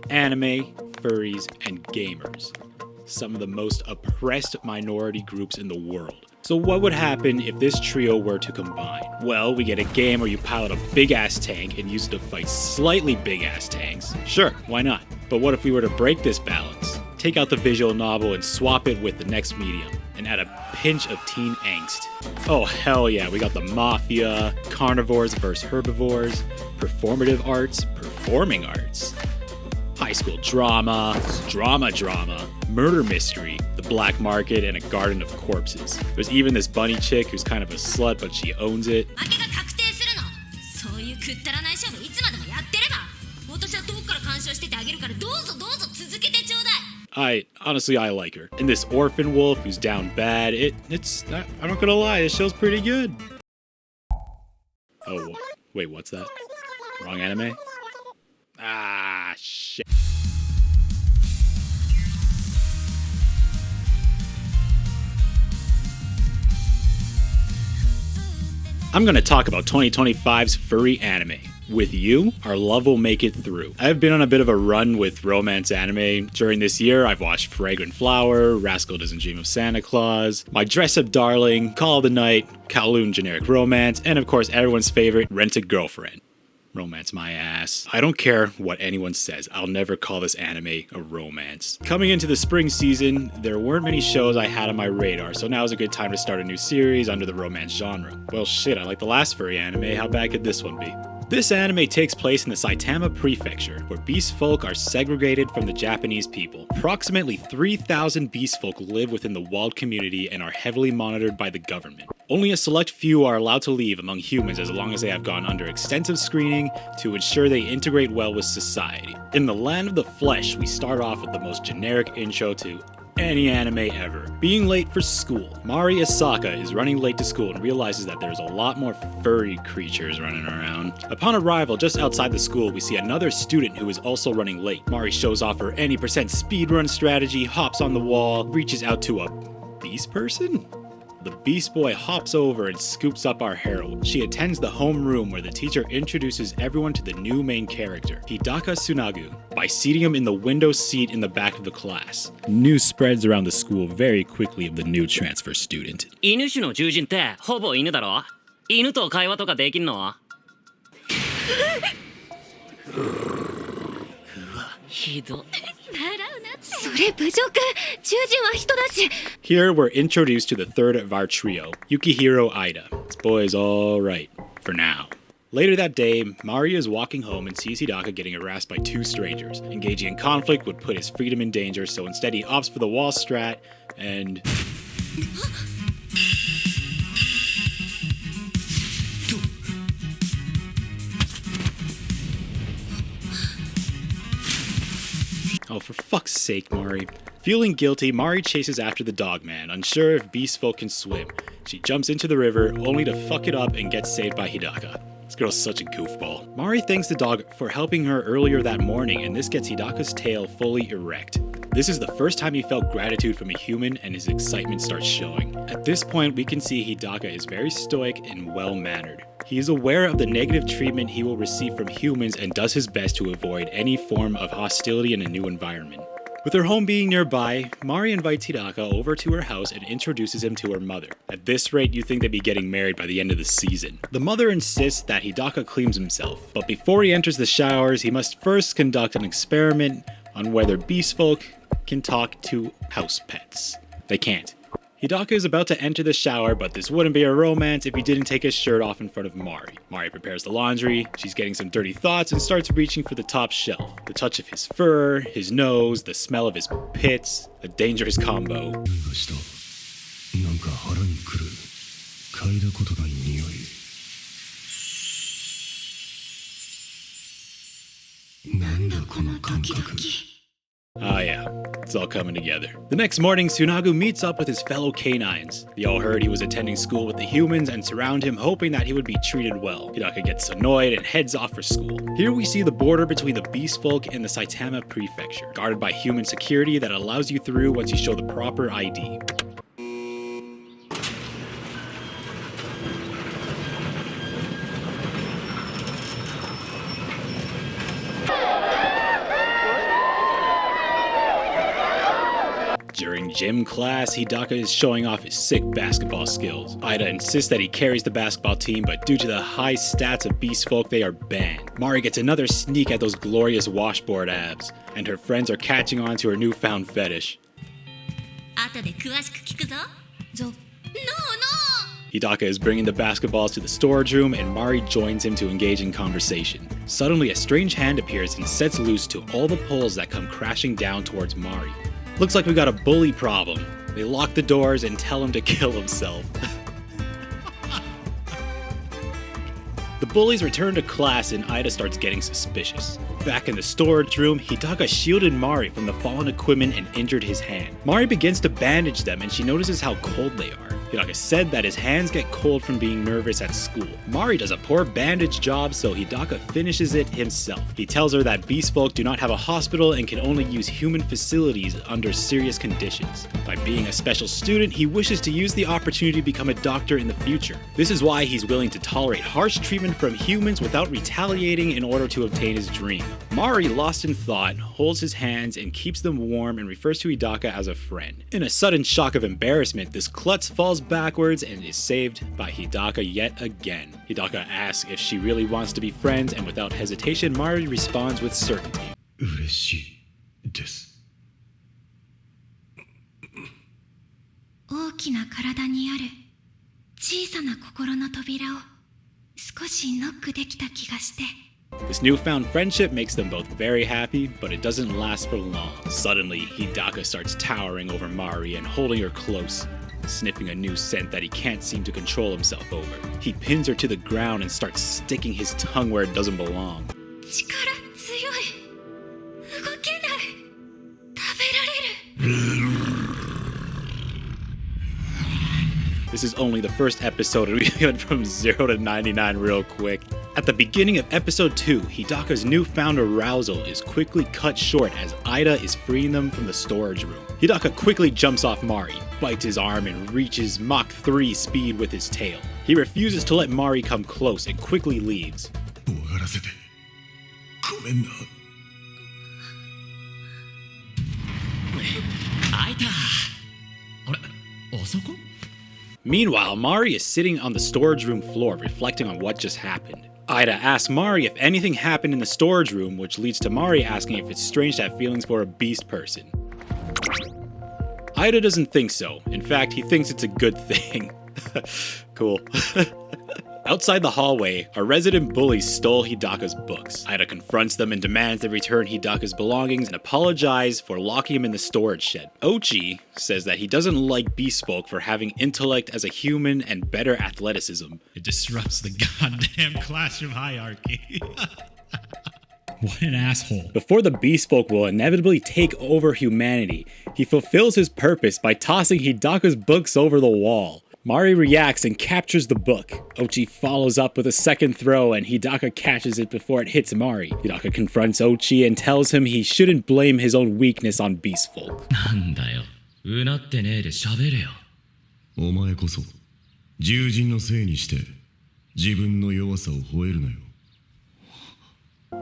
Anime, furries, and gamers. Some of the most oppressed minority groups in the world. So what would happen if this trio were to combine? Well, we get a game where you pilot a big-ass tank and use it to fight slightly big-ass tanks. Sure, why not? But what if we were to break this balance? Take out the visual novel and swap it with the next medium, and add a pinch of teen angst. Oh hell yeah, we got the mafia, carnivores versus herbivores, performative arts, performing arts, high school drama, drama, murder mystery, the black market, and a garden of corpses. There's even this bunny chick who's kind of a slut, but she owns it. I like her. And this orphan wolf who's down bad, I'm not gonna lie, this show's pretty good. Oh, wait, what's that? Wrong anime? Ah, shit. I'm gonna talk about 2025's furry anime. With you, our love will make it through. I've been on a bit of a run with romance anime. During this year, I've watched Fragrant Flower, Rascal Doesn't Dream of Santa Claus, My Dress-Up Darling, Call of the Night, Kowloon Generic Romance, and of course everyone's favorite, Rent a Girlfriend. Romance my ass. I don't care what anyone says, I'll never call this anime a romance. Coming into the spring season, there weren't many shows I had on my radar, so now is a good time to start a new series under the romance genre. Well shit, I like the last furry anime, how bad could this one be? This anime takes place in the Saitama Prefecture, where beast folk are segregated from the Japanese people. Approximately 3,000 beast folk live within the walled community and are heavily monitored by the government. Only a select few are allowed to leave among humans as long as they have gone under extensive screening to ensure they integrate well with society. In the land of the flesh, we start off with the most generic intro to any anime ever. Being late for school. Mari Asaka is running late to school and realizes that there's a lot more furry creatures running around. Upon arrival, just outside the school, we see another student who is also running late. Mari shows off her any percent speedrun strategy, hops on the wall, reaches out to a beast person? The Beast Boy hops over and scoops up our heroine. She attends the homeroom where the teacher introduces everyone to the new main character, Hidaka Tsunagu, by seating him in the window seat in the back of the class. News spreads around the school very quickly of the new transfer student. 犬種の獣人ってほぼ犬だろ？犬と会話とかできんの？ひど。Here we're introduced to the third of our trio, Yukihiro Ida. This boy is alright, for now. Later that day, Mari is walking home and sees Hidaka getting harassed by two strangers. Engaging in conflict would put his freedom in danger, so instead he opts for the wall strat and... Oh, for fuck's sake, Mari. Feeling guilty, Mari chases after the dog man, unsure if beast folk can swim. She jumps into the river, only to fuck it up and gets saved by Hidaka. This girl's such a goofball. Mari thanks the dog for helping her earlier that morning, and this gets Hidaka's tail fully erect. This is the first time he felt gratitude from a human, and his excitement starts showing. At this point, we can see Hidaka is very stoic and well-mannered. He is aware of the negative treatment he will receive from humans and does his best to avoid any form of hostility in a new environment. With her home being nearby, Mari invites Hidaka over to her house and introduces him to her mother. At this rate, you think they'd be getting married by the end of the season. The mother insists that Hidaka cleans himself, but before he enters the showers, he must first conduct an experiment on whether beast folk can talk to house pets. They can't. Hidaka is about to enter the shower, but this wouldn't be a romance if he didn't take his shirt off in front of Mari. Mari prepares the laundry, she's getting some dirty thoughts and starts reaching for the top shelf. The touch of his fur, his nose, the smell of his pits, a dangerous combo. Ah yeah, it's all coming together. The next morning, Tsunagu meets up with his fellow canines. They all heard he was attending school with the humans and surround him, hoping that he would be treated well. Hidaka gets annoyed and heads off for school. Here we see the border between the beast folk and the Saitama Prefecture, guarded by human security that allows you through once you show the proper ID. gym class, Hidaka is showing off his sick basketball skills. Ida insists that he carries the basketball team, but due to the high stats of beast folk, they are banned. Mari gets another sneak at those glorious washboard abs, and her friends are catching on to her newfound fetish. 後で詳しく聞くぞ。No, no! Hidaka is bringing the basketballs to the storage room, and Mari joins him to engage in conversation. Suddenly, a strange hand appears and sets loose to all the poles that come crashing down towards Mari. Looks like we got a bully problem. They lock the doors and tell him to kill himself. The bullies return to class and Ida starts getting suspicious. Back in the storage room, Hidaka shielded Mari from the fallen equipment and injured his hand. Mari begins to bandage them and she notices how cold they are. Hidaka said that his hands get cold from being nervous at school. Mari does a poor bandage job, so Hidaka finishes it himself. He tells her that beast folk do not have a hospital and can only use human facilities under serious conditions. By being a special student, he wishes to use the opportunity to become a doctor in the future. This is why he's willing to tolerate harsh treatment from humans without retaliating in order to obtain his dream. Mari, lost in thought, holds his hands and keeps them warm and refers to Hidaka as a friend. In a sudden shock of embarrassment, this klutz falls backwards and is saved by Hidaka yet again. Hidaka asks if she really wants to be friends, and without hesitation, Mari responds with certainty. 嬉しいです。大きな体にある小さな心の扉を少しノックできた気がして。This newfound friendship makes them both very happy, but it doesn't last for long. Suddenly, Hidaka starts towering over Mari and holding her close, sniffing a new scent that he can't seem to control himself over. He pins her to the ground and starts sticking his tongue where it doesn't belong. 力強い。動けない。食べられる。This is only the first episode, and we went from 0 to 99 real quick. At the beginning of episode 2, Hidaka's newfound arousal is quickly cut short as Ida is freeing them from the storage room. Hidaka quickly jumps off Mari, bites his arm, and reaches Mach 3 speed with his tail. He refuses to let Mari come close and quickly leaves. 終わらせて。ごめんな。開いた。あれ、あそこ？ Meanwhile, Mari is sitting on the storage room floor reflecting on what just happened. Ida asks Mari if anything happened in the storage room, which leads to Mari asking if it's strange to have feelings for a beast person. Ida doesn't think so. In fact, he thinks it's a good thing. Cool. Outside the hallway, a resident bully stole Hidaka's books. Ida confronts them and demands they return Hidaka's belongings and apologize for locking him in the storage shed. Ochi says that he doesn't like beast folk for having intellect as a human and better athleticism. It disrupts the goddamn classroom hierarchy. What an asshole. Before the beast folk will inevitably take over humanity, he fulfills his purpose by tossing Hidaka's books over the wall. Mari reacts and captures the book. Ochi follows up with a second throw and Hidaka catches it before it hits Mari. Hidaka confronts Ochi and tells him he shouldn't blame his own weakness on beast folk. なんだよ。うなってねえで喋れよ。お前こそ獣人のせいにして自分の弱さを吠えるなよ。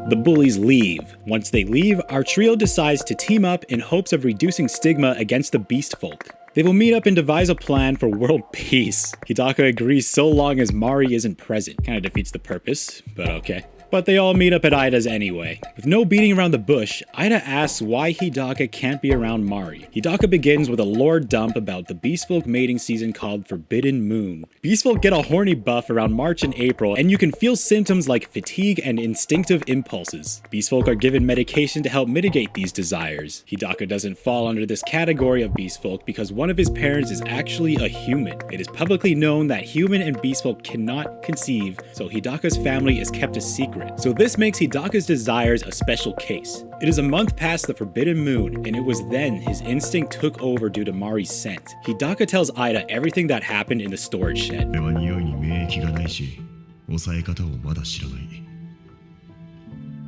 The bullies leave. Once they leave, our trio decides to team up in hopes of reducing stigma against the beast folk. They will meet up and devise a plan for world peace. Hidaka agrees so long as Mari isn't present. Kinda defeats the purpose, but okay. But they all meet up at Ida's anyway. With no beating around the bush, Ida asks why Hidaka can't be around Mari. Hidaka begins with a lore dump about the beastfolk mating season called Forbidden Moon. Beastfolk get a horny buff around March and April, and you can feel symptoms like fatigue and instinctive impulses. Beastfolk are given medication to help mitigate these desires. Hidaka doesn't fall under this category of beastfolk because one of his parents is actually a human. It is publicly known that human and beastfolk cannot conceive, so Hidaka's family is kept a secret. So this makes Hidaka's desires a special case. It is a month past the Forbidden Moon, and it was then his instinct took over due to Mari's scent. Hidaka tells Ida everything that happened in the storage shed. 俺は匂いに免疫がないし、抑え方をまだ知らない。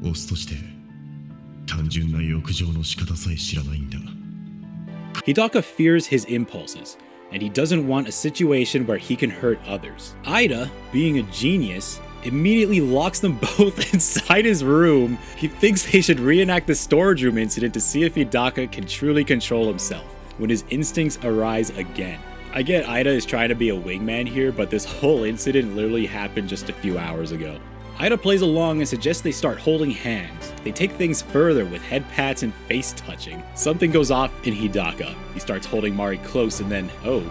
オスとして単純な欲情の仕方さえ知らないんだ。 Hidaka fears his impulses, and he doesn't want a situation where he can hurt others. Ida, being a genius, immediately locks them both inside his room. He thinks they should reenact the storage room incident to see if Hidaka can truly control himself. when his instincts arise again. I get Ida is trying to be a wingman here, but this whole incident literally happened just a few hours ago. Ida plays along and suggests they start holding hands. They take things further with head pats and face touching. Something goes off in Hidaka. He starts holding Mari close and then, oh,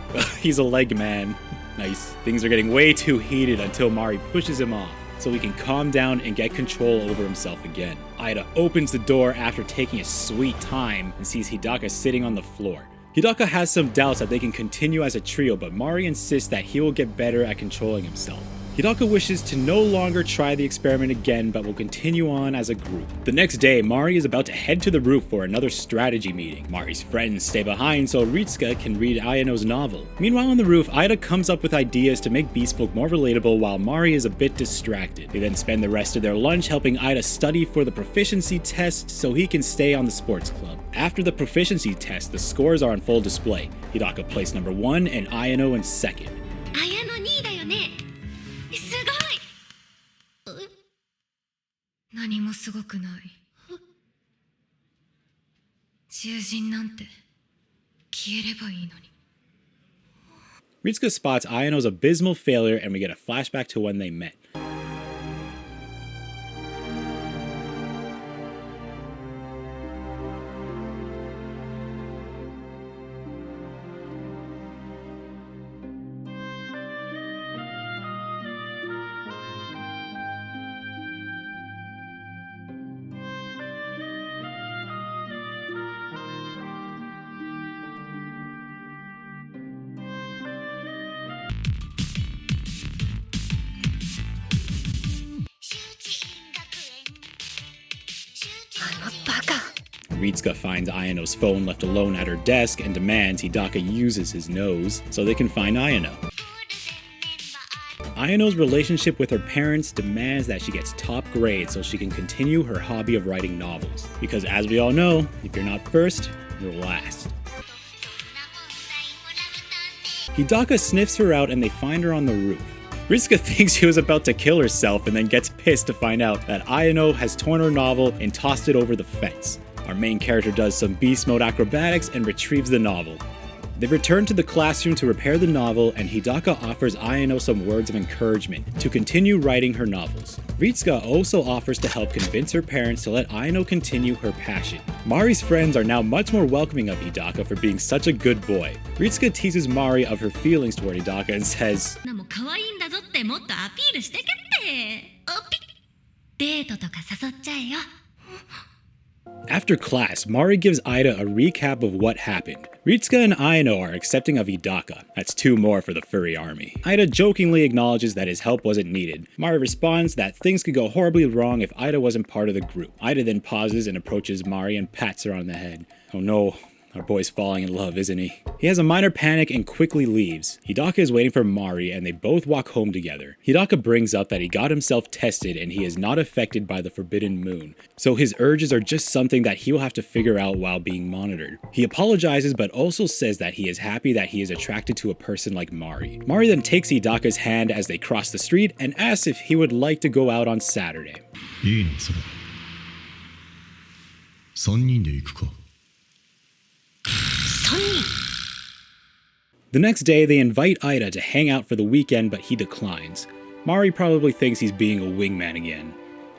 he's a leg man. Nice. Things are getting way too heated until Mari pushes him off, so he can calm down and get control over himself again. Ida opens the door after taking a sweet time and sees Hidaka sitting on the floor. Hidaka has some doubts that they can continue as a trio, but Mari insists that he will get better at controlling himself. Hidaka wishes to no longer try the experiment again, but will continue on as a group. The next day, Mari is about to head to the roof for another strategy meeting. Mari's friends stay behind so Ritsuka can read Ayano's novel. Meanwhile on the roof, Ida comes up with ideas to make Beastfolk more relatable while Mari is a bit distracted. They then spend the rest of their lunch helping Ida study for the proficiency test so he can stay on the sports club. After the proficiency test, the scores are on full display. Hidaka placed number 1 and Ayano in 2nd. 綾乃2位だよね。すごい。何もすごくない。獣人なんて消えればいいのに。Ritsuka spots Ayano's abysmal failure and we get a flashback to when they met. Ritsuka finds Ayano's phone left alone at her desk and demands Hidaka uses his nose so they can find Ayano. Ayano's relationship with her parents demands that she gets top grades so she can continue her hobby of writing novels. Because as we all know, if you're not first, you're last. Hidaka sniffs her out and they find her on the roof. Ritsuka thinks she was about to kill herself and then gets pissed to find out that Ayano has torn her novel and tossed it over the fence. Our main character does some beast mode acrobatics and retrieves the novel. They return to the classroom to repair the novel and Hidaka offers Ayano some words of encouragement to continue writing her novels. Ritsuka also offers to help convince her parents to let Ayano continue her passion. Mari's friends are now much more welcoming of Hidaka for being such a good boy. Ritsuka teases Mari of her feelings toward Hidaka and says, 可愛いんだぞってもっとアピールしてけってデートとか誘っちゃえよ After class, Mari gives Ida a recap of what happened. Ritsuka and Ayano are accepting of Hidaka. That's 2 more for the furry army. Ida jokingly acknowledges that his help wasn't needed. Mari responds that things could go horribly wrong if Ida wasn't part of the group. Ida then pauses and approaches Mari and pats her on the head. Oh no. Our boy's falling in love, isn't he? He has a minor panic and quickly leaves. Hidaka is waiting for Mari and they both walk home together. Hidaka brings up that he got himself tested and he is not affected by the forbidden moon. So his urges are just something that he will have to figure out while being monitored. He apologizes but also says that he is happy that he is attracted to a person like Mari. Mari then takes Hidaka's hand as they cross the street and asks if he would like to go out on Saturday. いいのそれ。3人で行くか。The next day, they invite Ida to hang out for the weekend, but he declines. Mari probably thinks he's being a wingman again.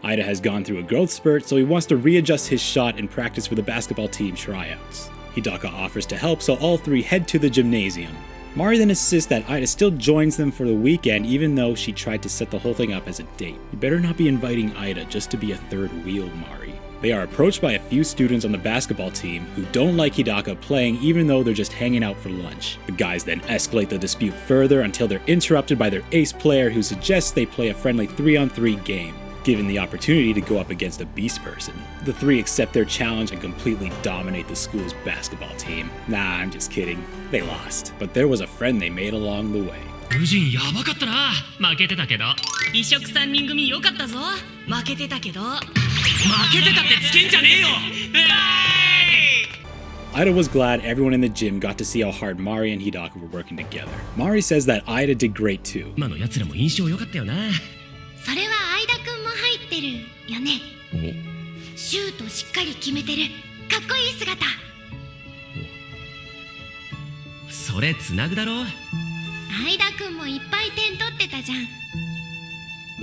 Ida has gone through a growth spurt, so he wants to readjust his shot and practice for the basketball team tryouts. Hidaka offers to help, so all 3 head to the gymnasium. Mari then insists that Ida still joins them for the weekend, even though she tried to set the whole thing up as a date. You better not be inviting Ida just to be a third wheel, Mari. They are approached by a few students on the basketball team who don't like Hidaka playing even though they're just hanging out for lunch. The guys then escalate the dispute further until they're interrupted by their ace player who suggests they play a friendly 3-on-3 game, given the opportunity to go up against a beast person. The 3 accept their challenge and completely dominate the school's basketball team. Nah, I'm just kidding. They lost. But there was a friend they made along the way. ウジンやばかったな負けてたけど異色3人組よかったぞ負けてたけど負けてたってつけんじゃねえよ Ida was glad everyone in the gym got to see how hard Mari and Hidaka were working together. Mari says that Ida did great too. 今の奴らも印象良かったよなそれは相田くんも入ってるよねシュートしっかり決めてるかっこいい姿それつなぐだろ。相田くんもいっぱい点取ってたじゃん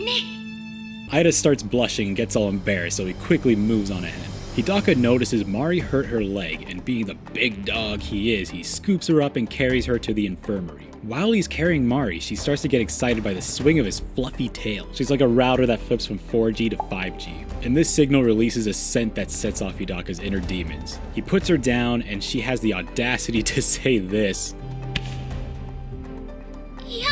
ね。 Ida starts blushing and gets all embarrassed, so he quickly moves on ahead. Hidaka notices Mari hurt her leg, and being the big dog he is, he scoops her up and carries her to the infirmary. While he's carrying Mari, she starts to get excited by the swing of his fluffy tail. She's like a router that flips from 4G to 5G. And this signal releases a scent that sets off Hidaka's inner demons. He puts her down, and she has the audacity to say this. いや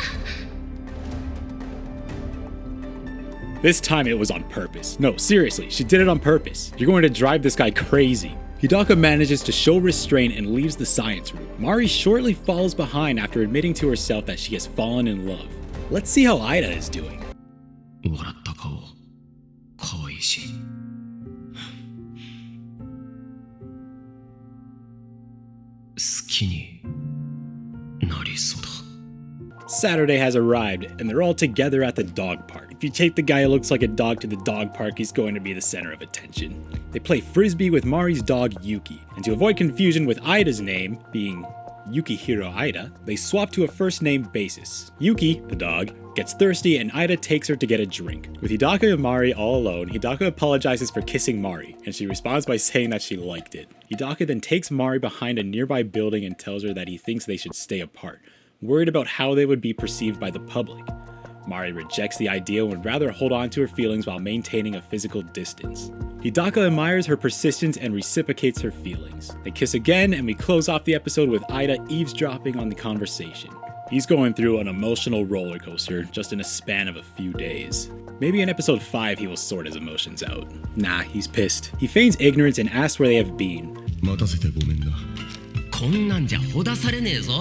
This time it was on purpose. No, seriously, she did it on purpose. You're going to drive this guy crazy. Hidaka manages to show restraint and leaves the science room. Mari shortly follows behind after admitting to herself that she has fallen in love. Let's see how Ida is doing. 笑った顔かわいいし。好きになりそうだ。 Saturday has arrived, and they're all together at the dog park. If you take the guy who looks like a dog to the dog park, he's going to be the center of attention. They play frisbee with Mari's dog Yuki, and to avoid confusion with Ida's name, being Yukihiro Ida, they swap to a first-name basis. Yuki, the dog, gets thirsty and Ida takes her to get a drink. With Hidaka and Mari all alone, Hidaka apologizes for kissing Mari, and she responds by saying that she liked it. Hidaka then takes Mari behind a nearby building and tells her that he thinks they should stay apart, worried about how they would be perceived by the public. Mari rejects the idea and would rather hold on to her feelings while maintaining a physical distance. Hidaka admires her persistence and reciprocates her feelings. They kiss again, and we close off the episode with Ida eavesdropping on the conversation. He's going through an emotional roller coaster just in a span of a few days. Maybe in episode 5 he will sort his emotions out. Nah, he's pissed. He feigns ignorance and asks where they have been. 待たせてごめんな。こんなんじゃほだされねえぞ。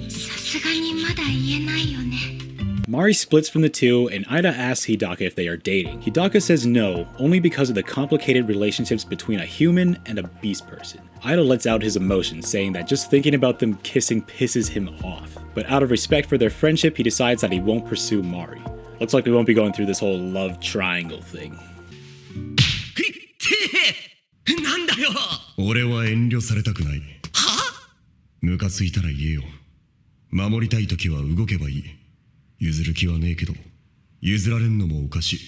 さすがにまだ言えないよね。 Mari splits from the two, and Ida asks Hidaka if they are dating. Hidaka says no, only because of the complicated relationships between a human and a beast person. Ida lets out his emotions, saying that just thinking about them kissing pisses him off. But out of respect for their friendship, he decides that he won't pursue Mari. Looks like we won't be going through this whole love triangle thing. なんだよ。俺は遠慮されたくない。は？ムカついたら言えよ。守りたいときは動けばいい。譲る気はねえけど、譲られんのもおかしい。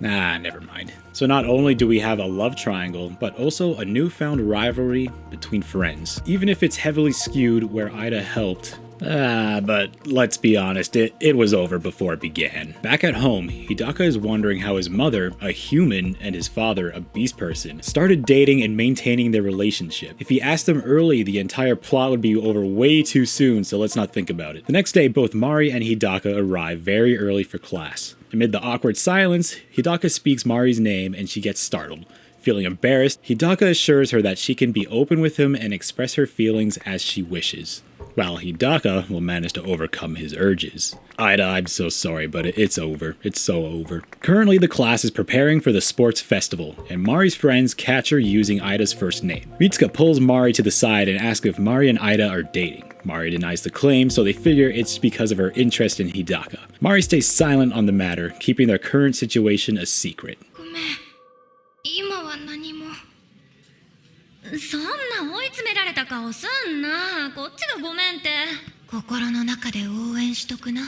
Ah, never mind. So not only do we have a love triangle, but also a newfound rivalry between friends. Even if it's heavily skewed where Ida helped. But let's be honest, it was over before it began. Back at home, Hidaka is wondering how his mother, a human, and his father, a beast person, started dating and maintaining their relationship. If he asked them early, the entire plot would be over way too soon, so let's not think about it. The next day, both Mari and Hidaka arrive very early for class. Amid the awkward silence, Hidaka speaks Mari's name and she gets startled. Feeling embarrassed, Hidaka assures her that she can be open with him and express her feelings as she wishes, while Hidaka will manage to overcome his urges. Ida, I'm so sorry, but it's over. It's so over. Currently, the class is preparing for the sports festival, and Mari's friends catch her using Ida's first name. Mitsuka pulls Mari to the side and asks if Mari and Ida are dating. Mari denies the claim, so they figure it's because of her interest in Hidaka. Mari stays silent on the matter, keeping their current situation a secret. ごめん、今は何も。そんな追い詰められた顔すんな。こっちがごめんって。心の中で応援しとくな。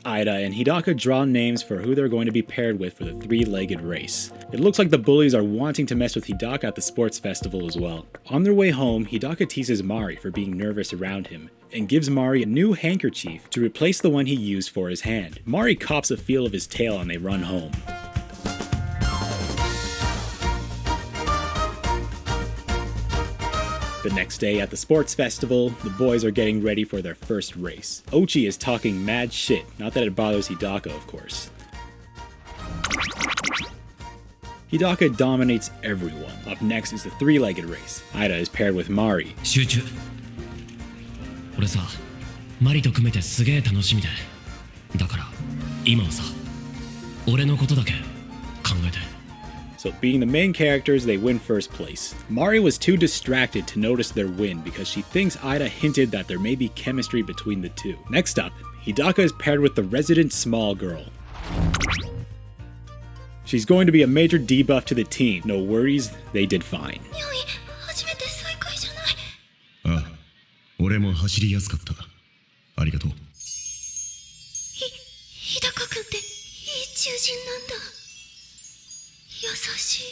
Ida and Hidaka draw names for who they're going to be paired with for the three-legged race. It looks like the bullies are wanting to mess with Hidaka at the sports festival as well. On their way home, Hidaka teases Mari for being nervous around him, and gives Mari a new handkerchief to replace the one he used for his hand. Mari cops a feel of his tail and they run home. The next day at the sports festival, the boys are getting ready for their first race. Ochi is talking mad shit, not that it bothers Hidaka, of course. Hidaka dominates everyone. Up next is the three-legged race. Ida is paired with Mari. 集中。俺さ、マリと組めてすげえ楽しみで。だから、今はさ、俺のことだけ考えて。 So being the main characters, they win first place. Mari was too distracted to notice their win because she thinks Ida hinted that there may be chemistry between the two. Next up, Hidaka is paired with the resident small girl. She's going to be a major debuff to the team. No worries, they did fine. におい、初めて再会じゃない。俺も走りやすかった。ありがとう。日高くんっていい囚人なんだ。優しい。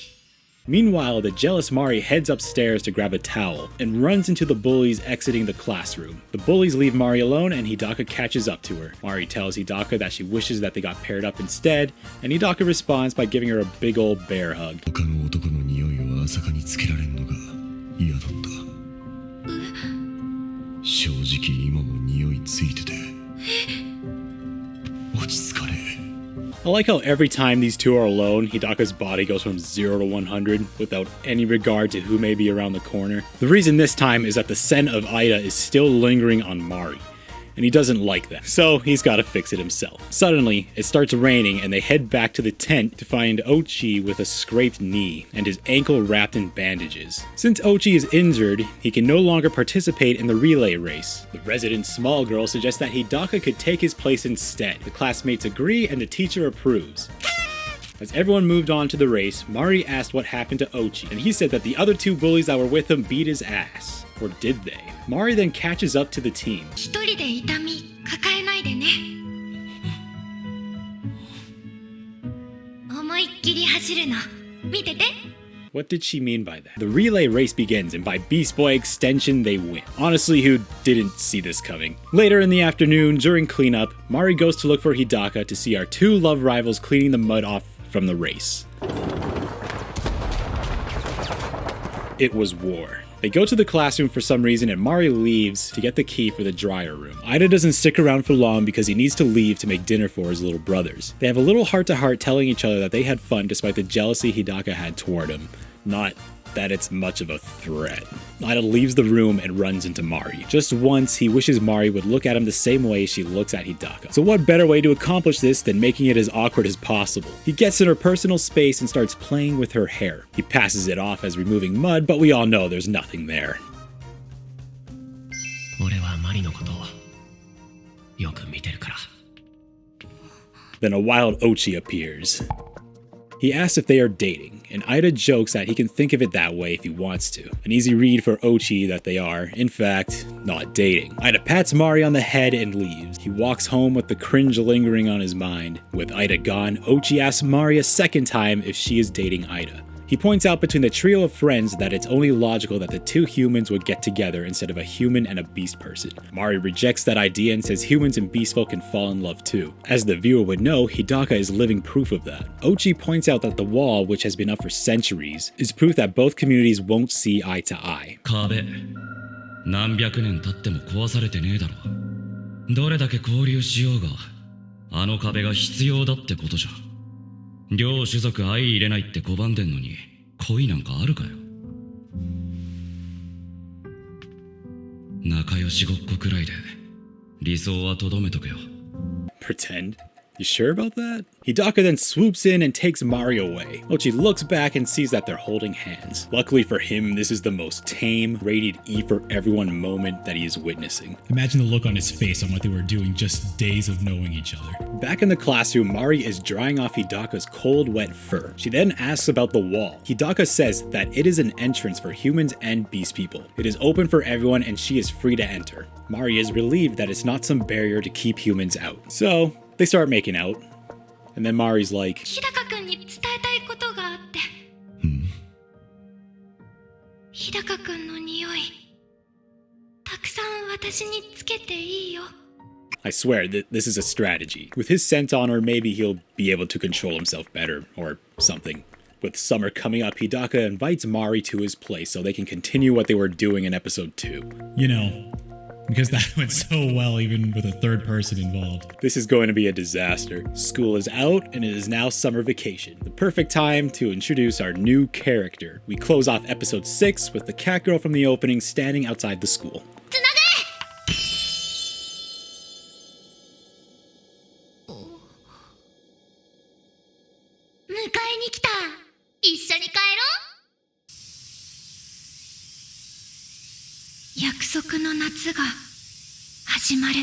Meanwhile, the jealous Mari heads upstairs to grab a towel and runs into the bullies exiting the classroom. The bullies leave Mari alone and Hidaka catches up to her. Mari tells Hidaka that she wishes that they got paired up instead, and Hidaka responds by giving her a big old bear hug. 他の男の匂いを朝霞につけられんのが嫌だった。正直今も匂いついてて落ち着かねえ。I like how every time these two are alone, Hidaka's body goes from 0 to 100 without any regard to who may be around the corner. The reason this time is that the scent of Ida is still lingering on Mari, and he doesn't like that, so he's gotta fix it himself. Suddenly, it starts raining and they head back to the tent to find Ochi with a scraped knee and his ankle wrapped in bandages. Since Ochi is injured, he can no longer participate in the relay race. The resident small girl suggests that Hidaka could take his place instead. The classmates agree and the teacher approves. As everyone moved on to the race, Mari asked what happened to Ochi, and he said that the other two bullies that were with him beat his ass. Or did they? Mari then catches up to the team. 一人で痛み抱えないでね。思いっきり走るの見てて。 What did she mean by that? The relay race begins, and by Beast Boy extension, they win. Honestly, who didn't see this coming? Later in the afternoon, during cleanup, Mari goes to look for Hidaka to see our two love rivals cleaning the mud off from the race. It was war. They go to the classroom for some reason and Mari leaves to get the key for the dryer room. Ida doesn't stick around for long because he needs to leave to make dinner for his little brothers. They have a little heart-to-heart telling each other that they had fun despite the jealousy Hidaka had toward him. Not that it's much of a threat. Ida leaves the room and runs into Mari. Just once, he wishes Mari would look at him the same way she looks at Hidaka. So what better way to accomplish this than making it as awkward as possible? He gets in her personal space and starts playing with her hair. He passes it off as removing mud, but we all know there's nothing there. 俺はマリのことをよく見てるから。 Then a wild Ochi appears. He asks if they are dating, and Ida jokes that he can think of it that way if he wants to. An easy read for Ochi that they are, in fact, not dating. Ida pats Mari on the head and leaves. He walks home with the cringe lingering on his mind. With Ida gone, Ochi asks Mari a second time if she is dating Ida. He points out between the trio of friends that it's only logical that the two humans would get together instead of a human and a beast person. Mari rejects that idea and says humans and beast folk can fall in love too. As the viewer would know, Hidaka is living proof of that. Ochi points out that the wall, which has been up for centuries, is proof that both communities won't see eye to eye. 壁何百年経っても壊されてねえだろ。どれだけ交流しようがあの壁が必要だってことじゃ。両種族相入れないって拒んでんのに恋なんかあるかよ。仲良しごっこくらいで理想はとどめとけよ。 Pretend? You sure about that? Hidaka then swoops in and takes Mari away. Ochi looks back and sees that they're holding hands. Luckily for him, this is the most tame, rated E for everyone moment that he is witnessing. Imagine the look on his face on what they were doing just days of knowing each other. Back in the classroom, Mari is drying off Hidaka's cold, wet fur. She then asks about the wall. Hidaka says that it is an entrance for humans and beast people. It is open for everyone and she is free to enter. Mari is relieved that it's not some barrier to keep humans out. So, they start making out. And then Mari's like, 日高くんに伝えたいことがあって。日高くんの匂い、たくさん私につけていいよ。 I swear that this is a strategy. With his scent on her, maybe he'll be able to control himself better, or something. With summer coming up, Hidaka invites Mari to his place so they can continue what they were doing in episode 2. You know, because that went so well even with a third person involved. This is going to be a disaster. School is out and it is now summer vacation. The perfect time to introduce our new character. We close off episode 6 with the cat girl from the opening standing outside the school. 迎えに来た。一緒に帰ろう。約束の夏が始まる。